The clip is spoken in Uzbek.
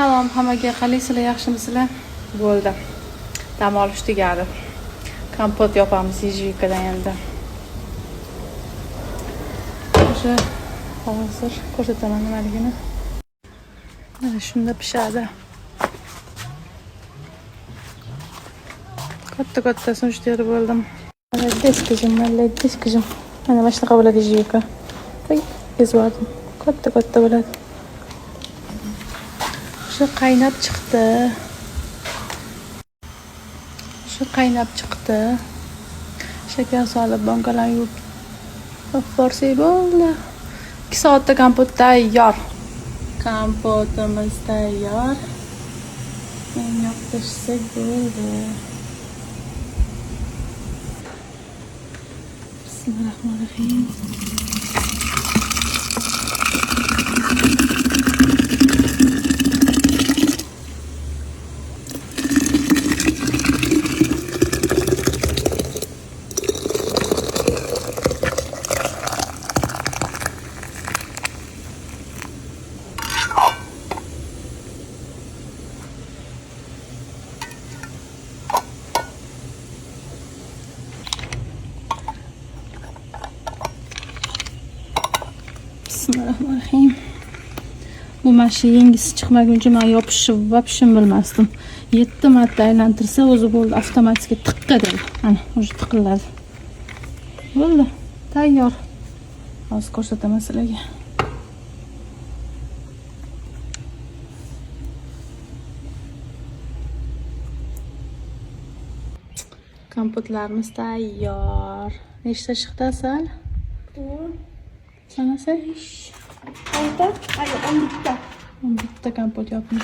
Salom hammaga, qalaysizlar, yaxshimisizlar? Bo'ldi. Dam olish tugadi. Kompot yopamiz yejvikadan endi. O'sha hozir ko'rsataman nimaligini. Mana shunda pishadi. Katta so'nishtirib bo'ldim. Mana deskajim. Mana mana shunaqa bo'ladi yejvika. Ezvordim. Katta bo'ladi. Shu qaynab chiqdi. Shakar solib, bankalarni yuvib borsak bo'ldi. 2 soatda kompot tayyor. Kompotimiz tayyor. Endi yoqtirsak bo'ldi. Bismillahirrohmanirrohim. Bismillahirrohmanirrohim. Bu mashi yengisi chiqmaguncha men yopishim bilmasdim. 7 marta aylantirsa o'zi bo'ldi, avtomatik tiqqa dedi. Mana, o'sha tiqilladi. Bo'ldi, tayyor. Hozir ko'rsataman sizlarga. Kompotlarimiz tayyor. Nechta chiqdi asal? Sanasa? 11 ta. 11 ta kompot yapmış.